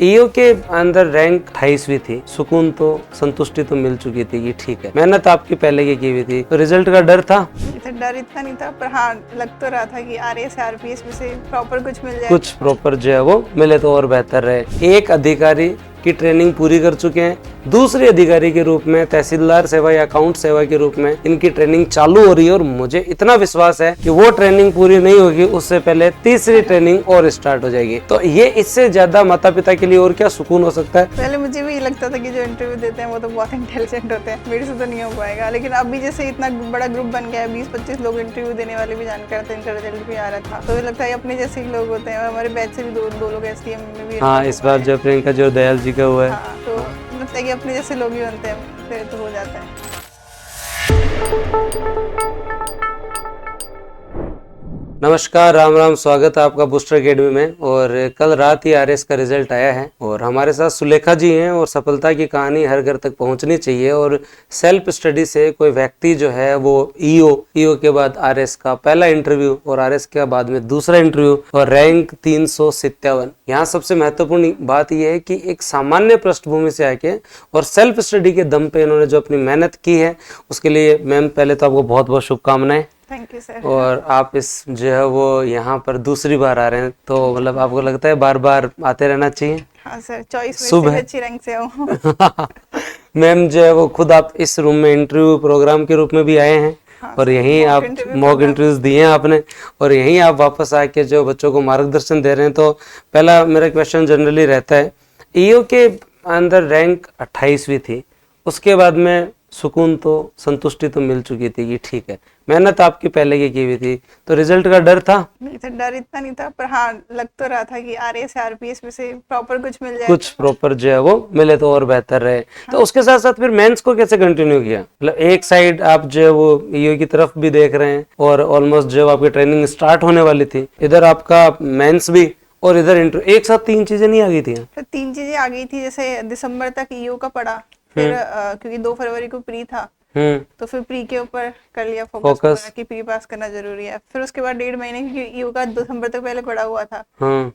EO के अंदर rank 28वीं थी। सुकून तो संतुष्टि तो मिल चुकी थी कि ठीक है, मेहनत आपकी पहले की हुई थी, तो रिजल्ट का डर था? डर इतना नहीं था, पर हाँ लग तो रहा था कि आरएस आरपीएस में से प्रॉपर कुछ मिल जाए, कुछ प्रॉपर जो है वो मिले तो और बेहतर रहे। एक अधिकारी की ट्रेनिंग पूरी कर चुके हैं, दूसरे अधिकारी के रूप में तहसीलदार सेवा या अकाउंट सेवा के रूप में इनकी ट्रेनिंग चालू हो रही है और मुझे इतना विश्वास है कि वो ट्रेनिंग पूरी नहीं होगी उससे पहले तीसरी ट्रेनिंग और स्टार्ट हो जाएगी। तो ये इससे ज्यादा माता पिता के लिए और क्या सुकून हो सकता है? पहले मुझे भी लगता था कि जो इंटरव्यू देते हैं वो तो बहुत इंटेलिजेंट होते हैं, मेरे से तो नहीं हो पाएगा। लेकिन अभी जैसे इतना बड़ा ग्रुप बन गया है, 20-25 लोग इंटरव्यू देने वाले भी जानकार थे, इनका रिजल्ट भी आ रहा था, तो लगता है अपने जैसे ही लोग होते हैं। हमारे बैच से भी दो लोग एसडीएम में भी। हाँ, इस बार जो प्रियंका जो दयाल जी का हुआ है, हाँ, तो लगता है कि अपने जैसे लोग ही बनते हैं, फिर तो हो जाता है। नमस्कार, राम राम, स्वागत है आपका बूस्टर अकेडमी में। और कल रात ही आरएस का रिजल्ट आया है और हमारे साथ सुलेखा जी हैं। और सफलता की कहानी हर घर तक पहुंचनी चाहिए और सेल्फ स्टडी से कोई व्यक्ति जो है वो ईओ के बाद आरएस का पहला इंटरव्यू और आरएस के बाद में दूसरा इंटरव्यू और रैंक 357। यहाँ सबसे महत्वपूर्ण बात यह है कि एक सामान्य पृष्ठभूमि से आके और सेल्फ स्टडी के दम पे इन्होंने जो अपनी मेहनत की है उसके लिए मैम पहले तो आपको बहुत बहुत शुभकामनाएं। Thank you sir. और आप इस जो है वो यहाँ पर दूसरी बार आ रहे हैं, तो मतलब आपको लगता है बार बार आते रहना चाहिए? हाँ सर, चॉइस शुभ है। अच्छी रैंक से हूँ। मैम जो है वो खुद आप इस रूम में इंटरव्यू प्रोग्राम के रूप में भी आए हैं। हाँ, और यहीं आप मॉक इंटरव्यूज दिए हैं आपने और यहीं आप वापस आके जो बच्चों को मार्गदर्शन दे रहे हैं। तो पहला मेरा क्वेश्चन जनरली रहता है, ईओ के अंदर रैंक 28वीं थी, उसके बाद में सुकून तो संतुष्टि तो मिल चुकी थी कि ठीक है, मेहनत आपकी पहले की हुई थी, तो रिजल्ट का डर था? नहीं था, डर इतना नहीं था, पर हाँ लग तो रहा था कि आरएस आरपीएस में से प्रॉपर कुछ मिल जाए, कुछ प्रॉपर जो है वो मिले तो और बेहतर रहे। तो उसके साथ साथ फिर मेंस को कैसे कंटिन्यू किया? मतलब एक साइड आप जो है वो ईओ की तरफ भी देख रहे हैं और ऑलमोस्ट जो आपकी ट्रेनिंग स्टार्ट होने वाली थी, इधर आपका मेंस भी और इधर इंटरव्यू, एक साथ तीन चीजें नहीं आ गई थी? तो तीन चीजें आ गई थी। जैसे दिसंबर तक ईओ का पढ़ा, फिर क्योंकि 2 फरवरी को प्री था, तो फिर प्री के ऊपर कर लिया फोकस कि प्री पास करना जरूरी है। फिर उसके बाद 1.5 महीने, क्योंकि ईओ का दिसंबर तक पहले पढ़ा हुआ था,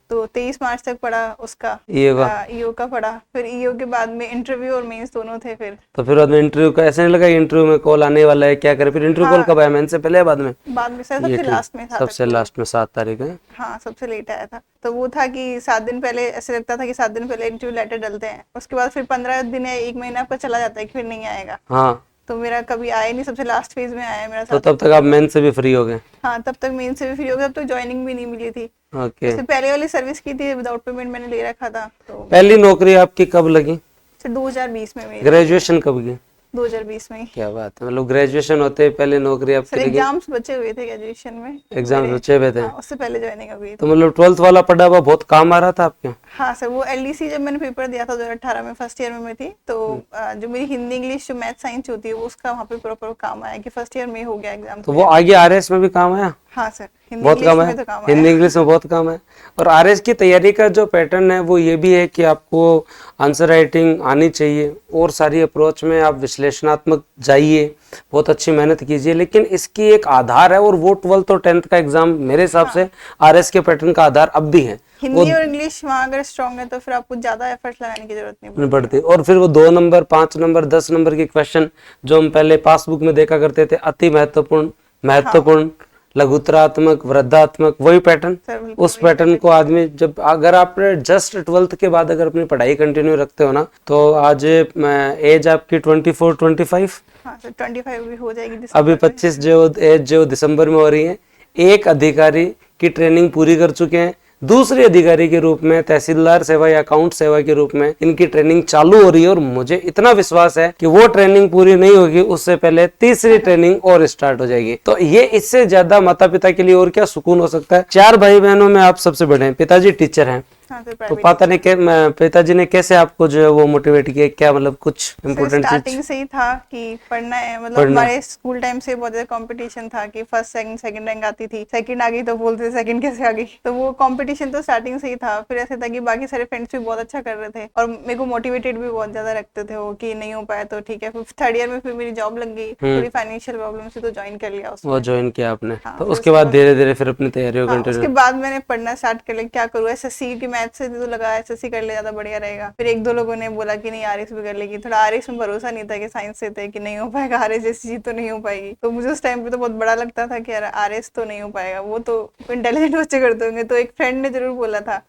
तो 23 मार्च तक पढ़ा उसका ईओ का पढ़ा। फिर ईओ के बाद में इंटरव्यू और मेंस दोनों थे। फिर तो फिर बाद में इंटरव्यू का ऐसे नहीं लगा इंटरव्यू में कॉल आने वाला है, क्या करें? फिर इंटरव्यू कॉल कब आया? मेंस से पहले या बाद में? बाद में सर सबसे लास्ट में था। सबसे लास्ट में 7 तारीख है। हाँ, सबसे लेट आया था। तो वो था कि 7 दिन पहले, ऐसे लगता था कि 7 दिन पहले इंटरव्यू लेटर डलते हैं, उसके बाद फिर 15 दिन या 1 महीना आपका चला जाता है कि फिर नहीं आएगा। हाँ, तो मेरा कभी आया नहीं, सबसे लास्ट फेज में आया मेरा। तो तब तक आप मेन से भी फ्री हो गए? हाँ, तब तक मेन से भी फ्री हो गया, तब तक ज्वाइनिंग भी नहीं मिली थी। ओके। तो पहले वाली सर्विस की थी, विदाउट पेमेंट मैंने ले रखा था। तो पहली नौकरी आपकी कब लगी? 2020 में मेरी। ग्रेजुएशन कब की? 2020 में। क्या बात है, मतलब ग्रेजुएशन होते पहले नौकरी आपकी लगी? एग्जाम्स बचे हुए थे ग्रेजुएशन में, एग्जाम्स बचे हुए थे। हाँ, उससे पहले ज्वाइनिंग हो गई। तो मतलब 12th वाला पढ़ा हुआ बहुत काम आ रहा था आपके? हाँ सर, वो एलडीसी जब मैंने पेपर दिया था 2018 में, फर्स्ट ईयर में मैं थी, तो जो मेरी हिंदी इंग्लिश जो मैथ साइंस होती है वो उसका वहाँ पे प्रॉपर काम आया कि फर्स्ट ईयर में हो गया एग्जाम। तो वो आगे आरएस में भी काम आया? हाँ सर, बहुत काम है, हिंदी इंग्लिश में बहुत काम है। और आरएस की तैयारी का जो पैटर्न है वो ये भी है कि आपको आंसर राइटिंग आनी चाहिए और सारी अप्रोच में आप विश्लेषणात्मक जाइए, बहुत अच्छी मेहनत कीजिए। लेकिन इसकी एक आधार है और वो 12th और 10th का एग्जाम मेरे हिसाब से आरएस के पैटर्न का आधार अब भी है। हिंदी और इंग्लिश वहाँ अगर स्ट्रॉन्ग है तो फिर आपको ज्यादा एफर्ट लगाने की जरूरत नहीं पड़ती। और फिर वो 2 नंबर 5 नंबर 10 नंबर के क्वेश्चन जो हम पहले पासबुक में देखा करते थे, अति महत्वपूर्ण लघुतरात्मक वृद्धात्मक, वही पैटर्न, उस पैटर्न को आदमी जब अगर आप जस्ट 12th के बाद अगर अपनी पढ़ाई कंटिन्यू रखते हो ना, तो आज एज आपकी 24-25, हाँ सर 25 भी हो जाएगी। अभी 25 जो एज जो दिसंबर में हो रही है। एक अधिकारी की ट्रेनिंग पूरी कर चुके हैं, दूसरे अधिकारी के रूप में तहसीलदार सेवा या अकाउंट सेवा के रूप में इनकी ट्रेनिंग चालू हो रही है और मुझे इतना विश्वास है कि वो ट्रेनिंग पूरी नहीं होगी उससे पहले तीसरी ट्रेनिंग और स्टार्ट हो जाएगी। तो ये इससे ज्यादा माता पिता के लिए और क्या सुकून हो सकता है? 4 भाई बहनों में आप सबसे बड़े हैं, पिताजी टीचर हैं। हाँ, तो पिताजी ने कैसे आपको जो है वो मोटिवेट किया? क्या मतलब कुछ इम्पोर्टेंट स्टार्टिंग से ही था कि पढ़ना है, मतलब हमारे स्कूल टाइम से बहुत ज्यादा कंपटीशन था कि फर्स्ट सेकंड रैंक आती थी, सेकंड आ गई तो बोलते थे सेकंड कैसे आ गई। तो वो कंपटीशन तो स्टार्टिंग से ही था। फिर ऐसे था कि बाकी सारे फ्रेंड्स भी बहुत अच्छा कर रहे थे और मेरे को मोटिवेटेड भी बहुत ज्यादा रखते थे वो कि नहीं हो पाया तो ठीक है। फिर 3rd ईयर में फिर मेरी जॉब लग गई, थोड़ी फाइनेंशियल प्रॉब्लम से, तो ज्वाइन कर लिया उसमें। वो ज्वाइन किया आपने? तो उसके बाद धीरे धीरे फिर अपनी तैयारियों कंटिन्यू। उसके बाद मैंने पढ़ना स्टार्ट कर लिया, क्या करूँ, एसएससी की मैथ से तो लगा एसएससी कर ले ज्यादा बढ़िया रहेगा। फिर एक दो लोगों ने बोला कि नहीं आरएस भी कर लेगी, थोड़ा आरएस में भरोसा नहीं था कि साइंस से थे कि नहीं हो पाएगा, आरएस जैसी चीज तो नहीं हो पाएगी। तो मुझे उस टाइम पे तो बहुत बड़ा लगता था कि यार आरएस तो नहीं हो पाएगा, वो तो इंटेलिजेंट बच्चे करते होंगे। तो एक फ्रेंड ने जरूर बोला था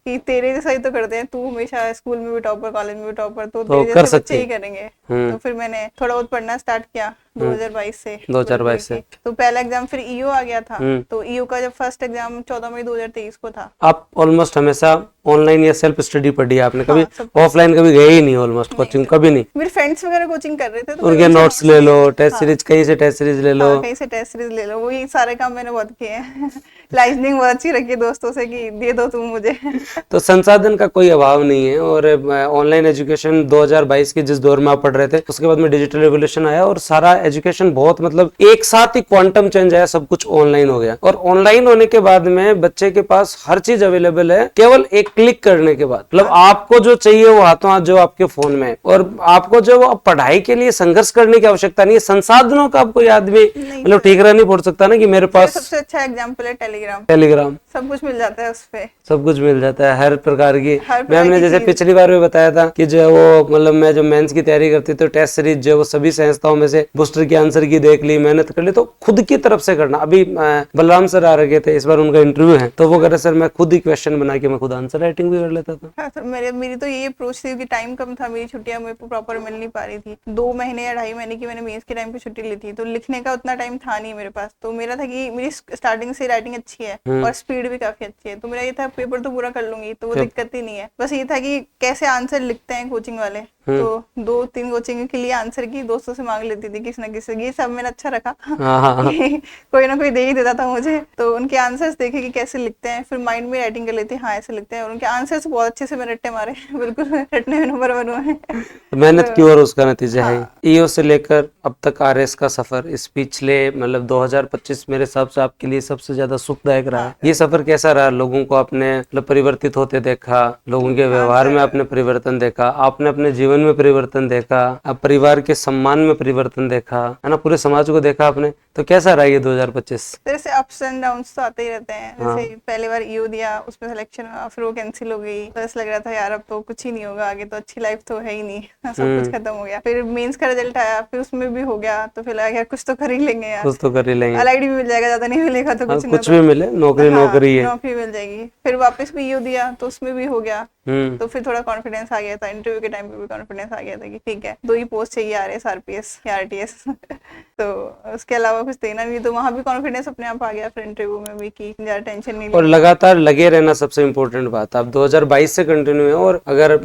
कि तेरे जैसा ही तो करते हैं, तू हमेशा स्कूल में भी टॉपर, कॉलेज में भी टॉपर, तो तेरे जैसे बच्चे ही करेंगे। तो फिर मैंने थोड़ा बहुत पढ़ना स्टार्ट किया 2022 से। 2022 से तो पहला एग्जाम फिर ईओ आ गया था। तो ईओ का जब फर्स्ट एग्जाम 14 मई 2023 को था। आप ऑलमोस्ट हमेशा ऑनलाइन या सेल्फ स्टडी पढ़ी है आपने, कभी ऑफलाइन कभी गए ही नहीं, ऑलमोस्ट कोचिंग कभी नहीं। मेरे फ्रेंड्स वगैरह कोचिंग कर रहे थे तो उनके नोट्स ले लो, टेस्ट सीरीज, कहीं से टेस्ट सीरीज ले लो, कहीं से टेस्ट सीरीज ले लो, वही सारे काम मैंने बहुत किए हैं। लाइजनिंग बहुत अच्छी रखी दोस्तों से कि दे दो तुम मुझे। तो संसाधन का कोई अभाव नहीं है। और ऑनलाइन एजुकेशन 2022 के जिस दौर में आप पढ़ रहे थे, उसके बाद में डिजिटल रेवोल्यूशन आया और सारा एजुकेशन बहुत मतलब एक साथ ही क्वांटम चेंज आया, सब कुछ ऑनलाइन हो गया। और ऑनलाइन होने के बाद में बच्चे के पास हर चीज अवेलेबल है केवल एक क्लिक करने के बाद। मतलब आपको जो चाहिए वो हाथों हाथ जो आपके फोन में है, और आपको जो पढ़ाई के लिए संघर्ष करने की आवश्यकता नहीं है। संसाधनों का आपको आदमी मतलब ठीकरा नहीं पड़ सकता ना कि मेरे पास। सबसे अच्छा एग्जाम्पल है टेलीग्राम, सब कुछ मिल जाता है उस पे, सब कुछ मिल जाता है हर प्रकार की। मैम ने जैसे पिछली बार भी बताया था कि जो वो मतलब मैं जो मेंस की तैयारी करती तो टेस्ट सीरीज जो वो सभी संस्थाओं में से बूस्टर की आंसर की देख ली, मेहनत कर ली। तो खुद की तरफ से करना। अभी बलराम सर आ रखे थे, इस बार उनका इंटरव्यू है, तो वो कह रहे सर मैं खुद ही क्वेश्चन बना के मैं खुद आंसर राइटिंग भी कर लेता था। हाँ, तो मेरी तो ये अप्रोच थी कि टाइम कम था, मेरी छुट्टियां मेरे को प्रॉपर मिल नहीं पा रही थी। 2 महीने या 2.5 महीने की मैंने मेंस के टाइम पे छुट्टी ली थी, तो लिखने का उतना टाइम था नहीं मेरे पास। तो मेरा था कि मेरी स्टार्टिंग से राइटिंग अच्छी है और स्पीड भी काफी अच्छी है, तो मेरा ये था पेपर तो पूरा कर लूंगी, तो वो दिक्कत ही नहीं है। बस ये था कि कैसे आंसर लिखते हैं कोचिंग वाले। तो 2-3 कोचिंग के लिए आंसर की दोस्तों से मांग लेती थी किसी न किसी, ये सब मैंने अच्छा रखा। कोई ना कोई दे ही देता था मुझे, तो उनके आंसर्स देखे कि कैसे लिखते हैं, फिर माइंड में राइटिंग कर लेते हैं, हाँ ऐसे लिखते हैं। और उनके आंसर्स बहुत अच्छे से मैंने रट्टे मारे, बिल्कुल रटने में नंबर 1 हुए। मेहनत की और उसका नतीजा है। ईओ से लेकर अब तक आरएस का सफर, इस पिछले मतलब 2025 मेरे हिसाब से आपके लिए सबसे ज्यादा सुखदायक रहा है। ये सफर कैसा रहा? लोगों को आपने मतलब परिवर्तित होते देखा, लोगों के व्यवहार में आपने परिवर्तन देखा, आपने अपने जीवन में परिवर्तन देखा, आप परिवार के सम्मान में परिवर्तन देखा, है ना, पूरे समाज को देखा आपने। तो कैसा रहा ये 2025? जैसे अप्स एंड डाउन्स तो आते ही रहते हैं। जैसे पहली बार ईओ दिया, उसमें सिलेक्शन हुआ, फिर वो कैंसिल हो गई, तो ऐसा लग रहा था यार अब तो कुछ ही नहीं होगा आगे, तो अच्छी लाइफ तो है ही नहीं, सब कुछ खत्म हो गया। फिर मेंस का रिजल्ट आया, फिर उसमें भी हो गया, तो फिर लगा कुछ तो कर ही लेंगे यार, कुछ तो कर ही लेंगे, एलआईडी भी मिल जाएगा, ज्यादा नहीं मिलेगा तो कुछ भी मिले, नौकरी नौकरी है, नौकरी मिल जाएगी। फिर वापस भी ईओ दिया, तो उसमें भी हो गया, तो फिर थोड़ा कॉन्फिडेंस आ गया था। इंटरव्यू के टाइम पे भी कॉन्फिडेंस आ गया था कि ठीक है 2 ही पोस्ट चाहिए, आरएस आरपीएस या आरटीएस। तो उसके अलावा कुछ देना नहीं, तो वहां भी कॉन्फिडेंस अपने आप आ गया। फिर इंटरव्यू में भी कि ज्यादा टेंशन नहीं, और लगातार लगे रहना सबसे इम्पोर्टेंट बात। अब 2022 से कंटिन्यू है, और अगर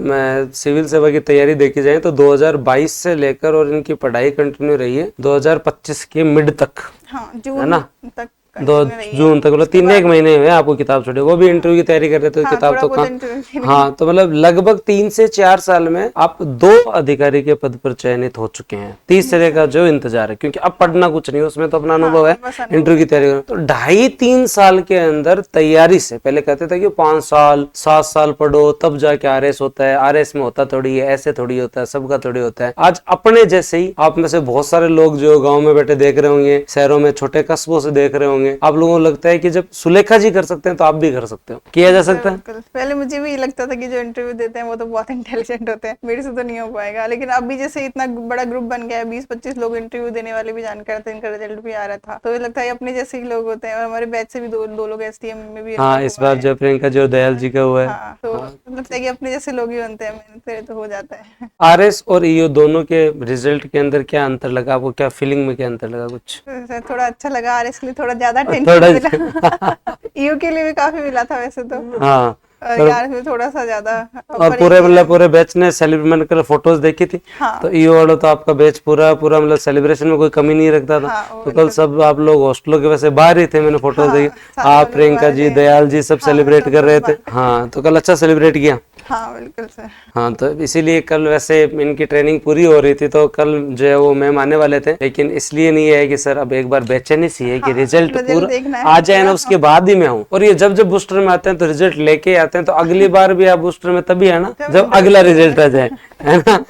सिविल सेवा की तैयारी देखी जाए तो 2022 से लेकर और इनकी पढ़ाई कंटिन्यू रही है 2025 के मिड तक, जून तक, 2 जून तक, मतलब 3 महीने हुए आपको किताब छोड़े, वो भी इंटरव्यू की तैयारी कर रहे थे, किताब तो कहाँ। हाँ, तो मतलब लगभग 3 से 4 साल में आप 2 अधिकारी के पद पर चयनित हो चुके हैं। तीसरे का जो इंतजार है, क्योंकि अब पढ़ना कुछ नहीं, उसमें तो अपना अनुभव है, इंटरव्यू की तैयारी करना। तो 2.5-3 साल के अंदर तैयारी से, पहले कहते थे कि 5 साल 7 साल पढ़ो तब जाके आरएस होता है, आरएस में होता थोड़ी है, ऐसे थोड़ी होता है, सबका थोड़ी होता है। आज अपने जैसे ही आप में से बहुत सारे लोग जो गाँव में बैठे देख रहे होंगे, शहरों में छोटे कस्बों से देख रहे होंगे, आप लोगों को लगता है कि जब सुलेखा जी कर सकते हैं तो आप भी कर सकते हो, किया जा सकता है। पहले मुझे भी लगता था कि जो इंटरव्यू देते हैं वो तो बहुत इंटेलिजेंट होते हैं, मेरे से तो नहीं हो पाएगा। लेकिन अभी जैसे इतना बड़ा ग्रुप बन गया है, 20-25 लोग इंटरव्यू देने वाले भी जानकर थे, इनका रिजल्ट भी आ रहा था, तो लगता है अपने जैसे ही लोग होते हैं। और हमारे बैच से भी दो लोग एसटीएम में भी, हाँ, इस बार जो प्रियंका जो दयाल जी का हुआ है, तो लगता है कि अपने जैसे लोग ही बनते हैं, मेहनत करे तो हो जाता है। आरएस और ईओ दोनों के रिजल्ट के अंदर क्या अंतर लगा आपको? क्या फीलिंग में क्या अंतर लगा? कुछ थोड़ा अच्छा लगा, आरएस के लिए थोड़ा ज्यादा टेंशन मिला, ईओ के लिए भी काफी मिला था वैसे तो। हाँ, यार में थोड़ा सा ज्यादा। और पूरे बैच ने सेलिब्रेट कर फोटोज देखी थी। तो ईओ वालों तो आपका बैच पूरा मतलब सेलिब्रेशन में कोई कमी नहीं रखता था। तो कल सब आप लोग हॉस्टलों के वैसे बाहर ही थे, मैंने फोटोज देखी, आप प्रियंका जी दयाल जी सब सेलिब्रेट कर रहे थे। हाँ, तो कल अच्छा सेलिब्रेट किया। हाँ बिल्कुल सर। हाँ, तो इसीलिए कल वैसे इनकी ट्रेनिंग पूरी हो रही थी, तो कल जो है वो मैम आने वाले थे, लेकिन इसलिए नहीं है कि सर अब एक बार बेचैनी सी है कि रिजल्ट पूरा आ जाए ना, उसके बाद ही मैं हूँ। और ये जब बूस्टर में आते हैं तो रिजल्ट लेके आते हैं, तो अगली बार भी आप बूस्टर में तभी है ना जब अगला रिजल्ट आ जाए, है ना।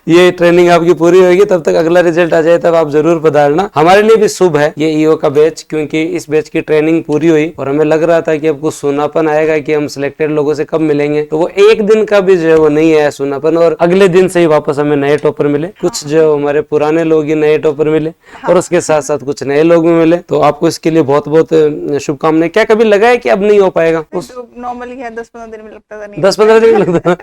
ये ट्रेनिंग आपकी पूरी होगी, तब तक अगला रिजल्ट आ जाए तब आप जरूर पधारना। हमारे लिए भी शुभ है ये ईओ का बैच, क्योंकि इस बैच की ट्रेनिंग पूरी हुई और हमें लग रहा था कि अब कुछ सुनापन आएगा कि हम सिलेक्टेड लोगों से कब मिलेंगे, तो वो एक दिन का भी जो है वो नहीं आया सुनापन, और अगले दिन से ही वापस हमें नए टॉपर मिले। कुछ जो हमारे पुराने लोग ही नए टॉपर मिले और उसके साथ साथ कुछ नए लोग भी मिले। तो आपको इसके लिए बहुत बहुत शुभकामनाएं। क्या कभी लगा है कि अब नहीं हो पाएगा? नॉर्मली है 10-15 दिन में लगता था नहीं 10-15 दिन में लगता था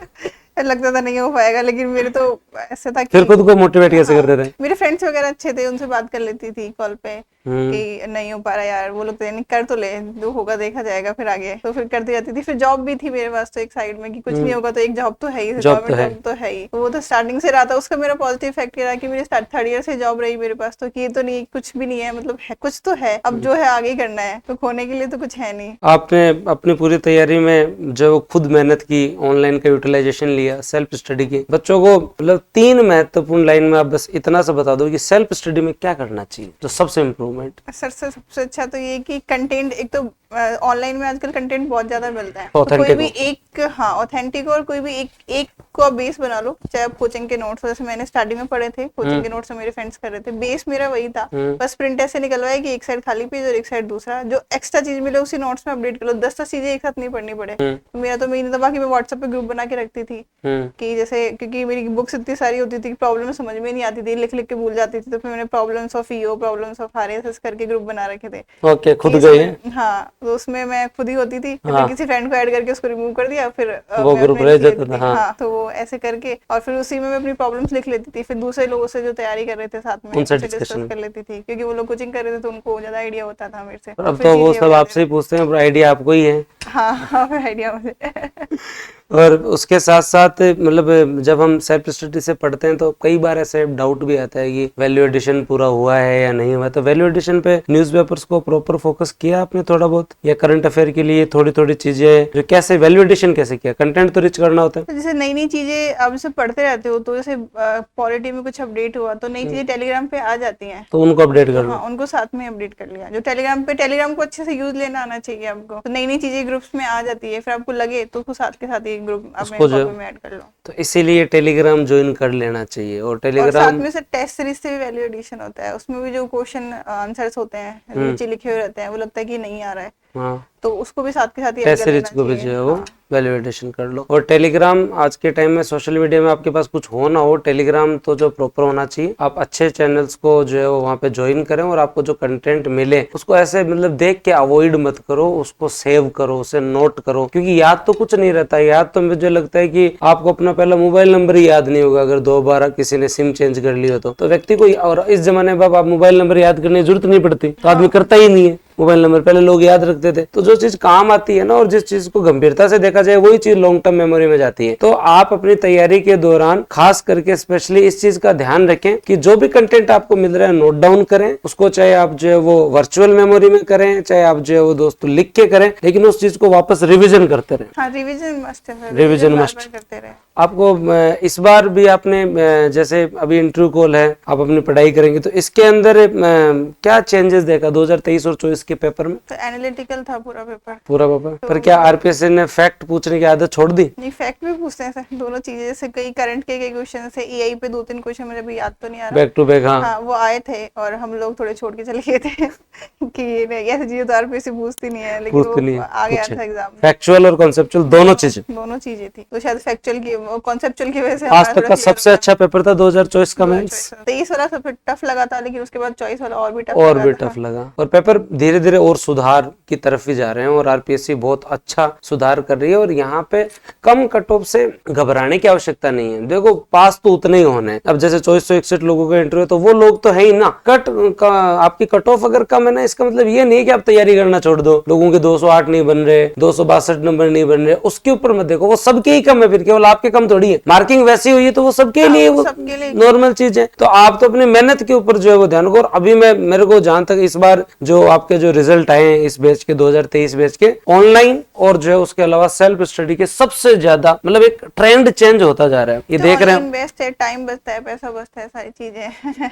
लगता था नहीं हो पाएगा, लेकिन मेरे तो ऐसा था कि फिर खुद को मोटिवेट कैसे हाँ, करते थे? मेरे फ्रेंड्स वगैरह अच्छे थे, उनसे बात कर लेती थी कॉल पे कि नहीं हो पा रहा यार, वो लोग तो नहीं कर तो ले, जो होगा देखा जाएगा फिर आगे, तो फिर करती रहती थी। फिर जॉब भी थी मेरे पास तो एक साइड में कि कुछ नहीं होगा तो एक जॉब तो है ही, गवर्नमेंट जॉब तो है ही। वो तो स्टार्टिंग से रहा था, उसका मेरा पॉजिटिव इफेक्ट रहा कि मेरे 3rd ईयर से जॉब रही मेरे पास, तो कि ये तो नहीं कुछ भी नहीं है, मतलब है कुछ तो है, अब जो है आगे करना है, तो खोने के लिए तो कुछ है नहीं। आपने अपनी पूरी तैयारी में जो खुद मेहनत की, ऑनलाइन का यूटिलाइजेशन लिया, सेल्फ स्टडी की। बच्चों को मतलब 3 महत्वपूर्ण लाइन में आप बस इतना सा बता दो कि सेल्फ स्टडी में क्या करना चाहिए जो सबसे इम्प्रूवमेंट। सर से सबसे अच्छा तो ये कि कंटेंट, एक तो ऑनलाइन में आजकल कंटेंट बहुत ज्यादा मिलता है, तो कोई भी एक, हाँ ऑथेंटिक, और कोई भी एक को आप बेस बना लो, चाहे आप कोचिंग के नोट्स, जैसे मैंने स्टार्टिंग में पढ़े थे कोचिंग के नोट्स से मेरे फ्रेंड्स कर रहे थे, बेस मेरा वही था, बस प्रिंट ऐसे निकलवाया कि एक साइड खाली पेज और एक साइड दूसरा, जो एक्स्ट्रा चीज मिले उसी नोट्स में अपडेट कर लो, 10 चीजें एक साथ नहीं पढ़नी पड़े। तो मेरा तो मेन था, बाकी मैं व्हाट्सएप पे ग्रुप बना के रखती थी कि जैसे, क्योंकि मेरी बुक्स इतनी सारी होती थी, प्रॉब्लम समझ में नहीं आती थी, लिख लिख के भूल जाती थी, तो फिर मैंने problems of EO, problems of RSS करके ग्रुप बना रखे थे। ओके, खुद गए? हाँ, तो उसमें मैं खुद ही होती थी, फिर किसी फ्रेंड को ऐड करके उसको रिमूव कर दिया, फिर वो ग्रुप रह जाता था। हाँ, तो वो ऐसे करके, और फिर उसी में मैं अपनी प्रॉब्लम्स लिख लेती थी, फिर दूसरे लोगों से जो तैयारी कर रहे थे साथ में उनसे डिस्कस कर लेती थी, क्योंकि वो लोग कोचिंग कर रहे थे तो उनको ज्यादा आइडिया होता था मेरे से। अब तो वो सब आपसे ही पूछते हैं, आइडिया आपको ही है। हाँ, आइडिया मुझे। और उसके साथ साथ मतलब जब हम सेल्फ स्टडी से पढ़ते हैं तो कई बार ऐसे डाउट भी आता है कि वैल्यू एडिशन पूरा हुआ है या नहीं हुआ, तो वैल्यू एडिशन पे न्यूज़पेपर्स को प्रॉपर फोकस किया आपने थोड़ा बहुत, या करंट अफेयर के लिए थोड़ी थोड़ी चीजें, जो कैसे वैल्यू एडिशन कैसे किया? कंटेंट तो रिच करना होता है, तो जैसे नई नई चीजें आप जैसे पढ़ते रहते हो, तो जैसे पॉलिटी में कुछ अपडेट हुआ तो नई चीजें टेलीग्राम पे आ जाती हैं, तो उनको अपडेट कर लो। हाँ, उनको साथ में अपडेट कर लिया। जो टेलीग्राम को अच्छे से यूज लेना आना चाहिए आपको, तो नई नई चीजें ग्रुप्स में आ जाती है, फिर आपको लगे तो उसको साथ के साथ ही ग्रुप अपने में ऐड कर लो। तो इसीलिए टेलीग्राम ज्वाइन कर लेना चाहिए। और टेलीग्राम साथ में से टेस्ट सीरीज से भी वैल्यू एडिशन होता है, उसमें भी जो क्वेश्चन आंसर्स होते हैं नीचे लिखे हुए रहते हैं, वो लगता है कि नहीं आ रहा है, हाँ, तो उसको भी साथ के साथ ही टेस्ट सीरीज को भी जो है वो वैल्यू एडिशन कर लो। और टेलीग्राम आज के टाइम में सोशल मीडिया में आपके पास कुछ हो ना हो, टेलीग्राम तो जो प्रॉपर होना चाहिए। आप अच्छे चैनल्स को जो है वो वहाँ पे ज्वाइन करें, और आपको जो कंटेंट मिले उसको ऐसे मतलब देख के अवॉइड मत करो, उसको सेव करो, उसे नोट करो, क्योंकि याद तो कुछ नहीं रहता। याद तो मुझे लगता है कि आपको अपना पहला मोबाइल नंबर ही याद नहीं होगा, अगर 2 बार किसी ने सिम चेंज कर ली हो तो व्यक्ति को, और इस जमाने में आप मोबाइल नंबर याद करने की जरूरत नहीं पड़ती, तो आदमी करता ही नहीं है मोबाइल नंबर, पहले लोग याद रखते थे। तो जो चीज काम आती है ना, और जिस चीज को गंभीरता से देखा जाए, वही चीज लॉन्ग टर्म मेमोरी में जाती है। तो आप अपनी तैयारी के दौरान खास करके स्पेशली इस चीज का ध्यान रखें कि जो भी कंटेंट आपको मिल रहा है नोट डाउन करें उसको, चाहे आप जो है वो वर्चुअल मेमोरी में करें, चाहे आप जो है वो दोस्तों लिख के करें, लेकिन उस चीज को वापस रिविजन करते रहें। हाँ, रिविजन मस्ट है, रिविजन मस्ट करते रहे। आपको इस बार भी आपने, जैसे अभी इंटरव्यू कॉल है, आप अपनी पढ़ाई करेंगे, तो इसके अंदर क्या चेंजेस देखा 2023 और 24 के पेपर में? तो एनालिटिकल था पूरा पेपर। तो पर क्या आरपीएससी ने फैक्ट पूछने की आदत छोड़ दी? नहीं, फैक्ट भी पूछते हैं सर, दोनों चीजें, जैसे कई करंट के क्वेश्चन से एआई पे 2-3 क्वेश्चन मुझे अभी याद तो नहीं आ रहा, बैक टू बैक। हाँ, वो आए थे और हम लोग थोड़े छोड़ के चले गए थे कि ऐसी चीजें तो आरपीएससी पूछती नहीं है, लेकिन वो आ गया था एग्जाम में। फैक्चुअल और कॉन्सेप्चुअल दोनों चीजें थी, तो शायद फैक्चुअल की, कॉन्सेप्चुअल की वजह से आज तक का सबसे अच्छा पेपर था 2024 का मेंस। 23 वाला सबसे टफ लगा था, लेकिन उसके बाद 24 वाला और भी टफ लगा। और पेपर धीरे धीरे और सुधार की तरफ ही जा रहे हैं, और आरपीएससी बहुत अच्छा सुधार कर रही है। और यहाँ पे कम कट ऑफ से घबराने की आवश्यकता नहीं है। देखो, पास तो उतने ही होने हैं। अब जैसे 2461 लोगों का इंटरव्यू, तो वो लोग तो है ही ना। आपकी कट ऑफ अगर कम है ना, इसका मतलब ये नहीं कि आप तैयारी करना छोड़ दो। लोगों के 208 नहीं बन रहे, 262 नंबर नहीं बन रहे, उसके ऊपर मत देखो, वो सबके ही कम है, फिर केवल आपके कम थोड़ी है। मार्किंग वैसी हुई है तो वो सबके लिए वो नॉर्मल चीज है। तो आप तो अपनी मेहनत के ऊपर जो है वो ध्यान रखो। और अभी मेरे को जहां तक इस बार जो आपके जो रिजल्ट आए हैं इस बैच के, 2023 बैच के, ऑनलाइन और जो है उसके अलावा सेल्फ स्टडी के सबसे ज्यादा मतलब एक ट्रेंड चेंज होता जा रहा है, ये देख रहे हैं। बेस्ट है, टाइम बचता है, पैसा बचता है, सारी चीजें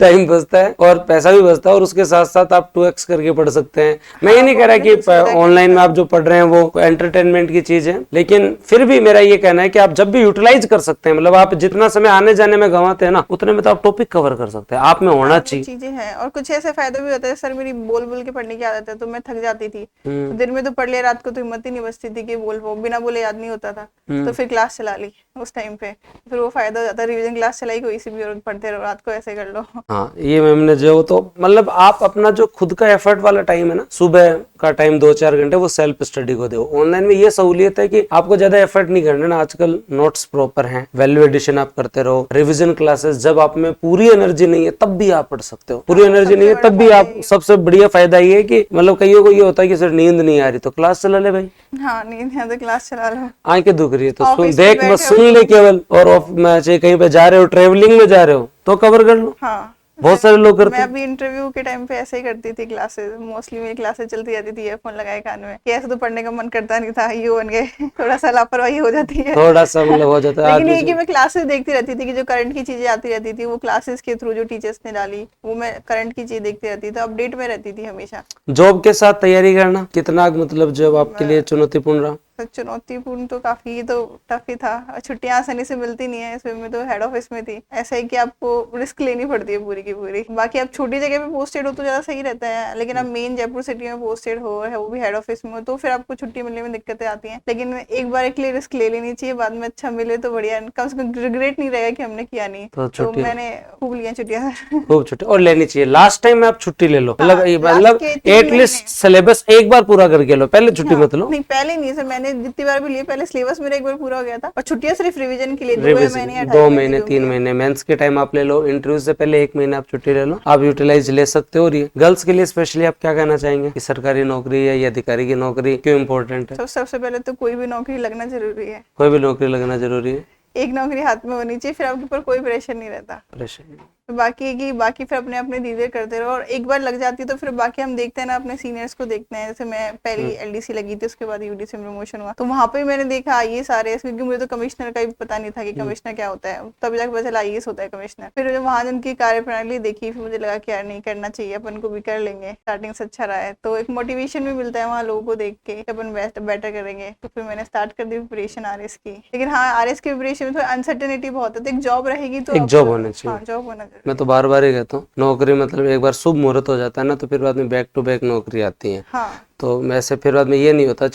टाइम बचता है और पैसा भी बचता है, और उसके साथ साथ आप 2x करके पढ़ सकते हैं। मैं ये नहीं कह रहा कि ऑनलाइन में आप जो पढ़ रहे हैं वो एंटरटेनमेंट की चीज है, लेकिन फिर भी मेरा ये कहना है कि आप जब भी यूटिलाइज कर सकते हैं, मतलब आप जितना समय आने जाने में गंवाते हैं ना, उतने में तो आप टॉपिक कवर कर सकते हैं। आप में होना चाहिए चीजें हैं, और कुछ ऐसे फायदे भी होते हैं। सर मेरी बोल बोल के पढ़ने की आदत है, तो मैं थक जाती थी, तो दिन में तो पढ़ ले, रात को तो हिम्मत ही नहीं बचती थी कि बिना बोले याद नहीं होता था, तो फिर क्लास चला ली उस टाइम पे, फिर वो फायदा हो जाता है। रिवीजन क्लास चलाई, कोई सी भी और पढ़ते रहो, रात को ऐसे कर लो। हाँ, ये मैम ने जो, तो मतलब आप अपना जो खुद का एफर्ट वाला टाइम है ना, सुबह का टाइम 2-4 घंटे वो सेल्फ स्टडी को दो। ऑनलाइन में ये सहूलियत है कि आपको ज्यादा एफर्ट नहीं करना ना, आजकल नोट्स प्रॉपर हैं, वैल्यू एडिशन आप करते रहो, रिवीजन क्लासेस, जब आप में पूरी एनर्जी नहीं है तब भी आप पढ़ सकते हो, पूरी एनर्जी नहीं है तब भी आप, सबसे बढ़िया फायदा ये है कि मतलब कईयों को ये होता है कि सर नींद नहीं आ रही तो क्लास चला ले भाई। हाँ, नींद है तो क्लास चला लो, आंखें दुख रही है तो सुन, देख मत, सुन ले केवल, और चाहे कहीं पे जा रहे हो, ट्रेवलिंग में जा रहे हो तो कवर कर लो। हाँ, बहुत सारे लोग करते मैं हैं। अभी इंटरव्यू के टाइम पे ऐसे ही करती थी, क्लासेस मोस्टली मेरी क्लासेस चलती रहती थी ईयरफोन लगाए कान में, कि ऐसे तो पढ़ने का मन करता नहीं था, ये बन गए थोड़ा सा लापरवाही हो जाती है, थोड़ा सा मतलब हो जाता है। लेकिन ये कि मैं क्लासेस देखती रहती थी कि जो करंट की चीजें आती रहती थी, वो क्लासेस के थ्रू जो टीचर्स ने डाली, वो मैं करंट की चीज देखती रहती थी, अपडेट में रहती थी हमेशा। जॉब के साथ तैयारी करना कितना मतलब जॉब आपके लिए चुनौतीपूर्ण रहा? चुनौतीपूर्ण तो काफी, तो टफ ही था, छुट्टियां आसानी से मिलती नहीं है, इसमें मैं तो हेड ऑफिस में थी, ऐसा है कि आपको रिस्क लेनी पड़ती है पूरी की पूरी। बाकी आप छोटी जगह पे पोस्टेड हो तो ज्यादा सही रहता है, लेकिन आप मेन जयपुर सिटी में पोस्टेड हो, है वो भी हेड ऑफिस में हो, तो फिर आपको छुट्टी मिलने में दिक्कतें आती हैं। लेकिन एक बार के लिए रिस्क ले लेनी चाहिए, बाद में अच्छा मिले तो बढ़िया, कम से कम रिग्रेट नहीं रहेगा कि हमने किया नहीं। तो मैंने खूब लिया छुट्टियां, खूब छुट्टी, और लेनी चाहिए लास्ट टाइम में आप छुट्टी ले लो, मतलब एटलीस्ट सिलेबस एक बार पूरा करके लो, पहले छुट्टी मत लो। नहीं, पहले नहीं सर, मैंने जितनी बार भी लिए पहले सिलेबस मेरा एक बार पूरा हो गया था, और छुट्टियां सिर्फ रिवीजन के लिए 2 महीने 3 महीने मेंस के टाइम आप ले लो, इंटरव्यू से पहले 1 महीना आप छुट्टी ले लो, आप यूटिलाइज ले सकते हो। और ये गर्ल्स के लिए स्पेशली आप क्या कहना चाहेंगे कि सरकारी नौकरी या ये अधिकारी की नौकरी क्यों इम्पोर्टेंट है? सबसे पहले तो कोई भी नौकरी लगना जरूरी है, कोई भी नौकरी लगना जरूरी है, एक नौकरी हाथ में होनी चाहिए, फिर आपके ऊपर कोई प्रेशर नहीं रहता। बाकी फिर अपने अपने धीरे करते रहो, और एक बार लग जाती है तो फिर बाकी हम देखते हैं ना, अपने सीनियर्स को देखते हैं। जैसे मैं पहली एलडीसी लगी थी, उसके बाद यूडीसी में प्रमोशन हुआ, तो वहां पे मैंने देखा आईएएस आरएएस, क्योंकि मुझे तो कमिश्नर का भी पता नहीं था कि कमिश्नर क्या होता है, तभी जाकर पता चला आईएएस होता है कमिश्नर। फिर जब वहां उनकी कार्यप्रणाली देखी, फिर मुझे लगा कि यार नहीं, करना चाहिए, अपन को भी कर लेंगे, स्टार्टिंग से अच्छा रहा है, तो एक मोटिवेशन भी मिलता है वहाँ लोगों को देख के, अपन बेटर करेंगे। तो फिर मैंने स्टार्ट कर दी प्रिपरेशन आरएएस की, लेकिन हाँ, आरएएस की प्रिपरेशन में थोड़ी अनसर्टेनिटी बहुत है, तो एक जॉब रहेगी तो एक जॉब होना चाहिए। हाँ, जॉब होना चाहिए। मैं तो बार बार कहता हूँ, नौकरी मतलब एक बार शुभ मुहूर्त हो जाता है ना, तो फिर बाद में बैक टू बैक नौकरी आती है। हाँ, तो वैसे फिर बाद में ये नहीं होता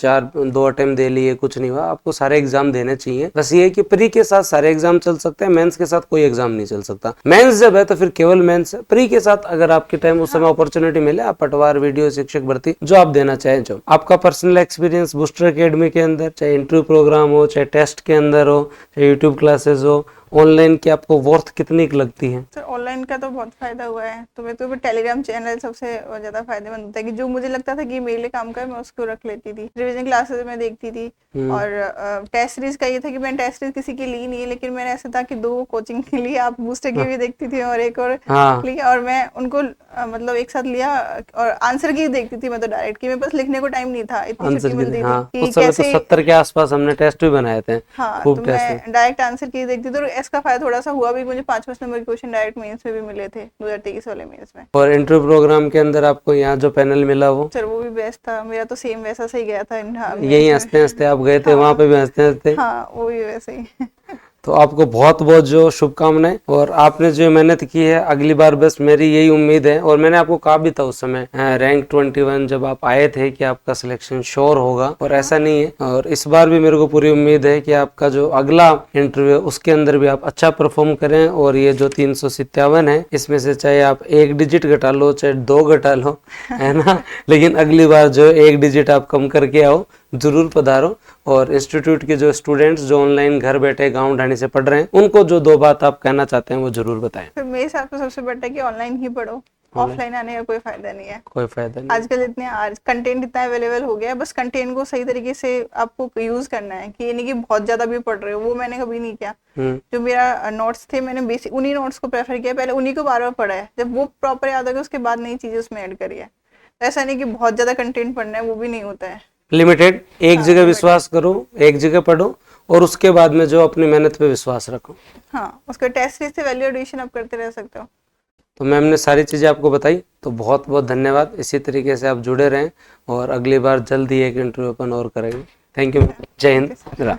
2 अटेम्प्ट दे लिए कुछ नहीं हुआ, आपको सारे एग्जाम देने चाहिए। बस ये है कि प्री के साथ सारे एग्जाम चल सकते हैं, मेंस के साथ कोई एग्जाम नहीं चल सकता। मेंस जब है तो फिर केवल मेंस है, प्री के साथ अगर आपके टाइम उस समय अपॉर्चुनिटी मिले, आप पटवार, वीडियो शिक्षक भर्ती जो आप देना चाहें, जो आपका पर्सनल एक्सपीरियंस बूस्टर एकेडमी के अंदर, चाहे इंटरव्यू प्रोग्राम हो, चाहे टेस्ट के अंदर हो, चाहे यूट्यूब क्लासेस हो, ऑनलाइन की आपको वर्थ कितनी लगती है? सर ऑनलाइन का तो बहुत फायदा हुआ है, तो मैं तो टेलीग्राम चैनल सबसे ज्यादा फायदेमंद होता है, कि जो मुझे लगता था कि मेरे लिए काम कर, मैं उसको रख लेती थी। रिवीजन क्लासेस में देखती थी, और टेस्ट सीरीज का ये था कि मैंने टेस्ट सीरीज किसी की ली नहीं है, लेकिन मैंने ऐसा था कि 2 कोचिंग के लिए आप बूस्टर की भी देखती थी और एक और लिया, और मैं उनको मतलब एक साथ लिया, और आंसर की देखती थी मैं तो डायरेक्ट, की मेरे पास लिखने को टाइम नहीं था, इतनी छुट्टी मिलती थी उस समय तो 70 के आसपास हमने टेस्ट भी बनाए थे। हाँ, तो मैं डायरेक्ट आंसर की देखती थी, और इसका फायदा थोड़ा सा हुआ भी, मुझे 5 नंबर के क्वेश्चन डायरेक्ट मेंस में भी मिले थे 2023 वाले मेंस में। और इंटरव्यू प्रोग्राम के अंदर आपको यहाँ जो पैनल मिला वो सर वो भी बेस्ट था, मेरा तो सेम वैसा सही गया था। यही हंसते हंसते आप गए थे, वहाँ पे भी हंसते हंसते? हाँ, वो भी वैसे ही। तो आपको बहुत बहुत जो शुभकामनाएं, और आपने जो मेहनत की है, अगली बार बस मेरी यही उम्मीद है, और मैंने आपको कहा भी था उस समय रैंक 21 जब आप आए थे कि आपका सिलेक्शन श्योर होगा, और ऐसा नहीं है। और इस बार भी मेरे को पूरी उम्मीद है कि आपका जो अगला इंटरव्यू उसके अंदर भी आप अच्छा परफॉर्म करें, और ये जो 357 है इसमें से चाहे आप 1 डिजिट घटा लो, चाहे 2 घटा लो, है ना, लेकिन अगली बार जो 1 डिजिट आप कम करके आओ, जरूर पधारो। और इंस्टीट्यूट के जो स्टूडेंट्स जो ऑनलाइन घर बैठे गांव ढाणी से पढ़ रहे हैं, उनको जो 2 बात आप कहना चाहते हैं वो जरूर बताएं। फिर मेरे हिसाब से सबसे बेटर है कि ऑनलाइन ही पढ़ो, ऑफलाइन आने का कोई फायदा नहीं है। कोई फायदा नहीं। आजकल कंटेंट इतना अवेलेबल हो गया है, बस कंटेंट को सही तरीके से आपको यूज करना है, कि ये नहीं कि बहुत ज्यादा भी पढ़ रहे हो, वो मैंने कभी नहीं किया। जो मेरा नोट्स थे, मैंने बेसिक उन्हीं नोट्स को प्रेफर किया, पहले उन्हीं को बार बार पढ़ा है, जब वो प्रॉपर याद हो गया उसके बाद नई चीजें उसमें ऐड करी है। ऐसा नहीं कि बहुत ज्यादा कंटेंट पढ़ना है, वो भी नहीं होता है। लिमिटेड, एक जगह विश्वास करो, एक जगह पढ़ो, और उसके बाद में जो अपनी मेहनत पे विश्वास रखो। हाँ, उसका टेस्ट सीरीज से वैल्यू एडिशन आप करते रह सकते हो। तो मैम ने सारी चीज़ें आपको बताई, तो बहुत बहुत धन्यवाद। इसी तरीके से आप जुड़े रहें और अगली बार जल्द ही एक इंटरव्यू अपन और करेंगे। थैंक यू, जय हिंद।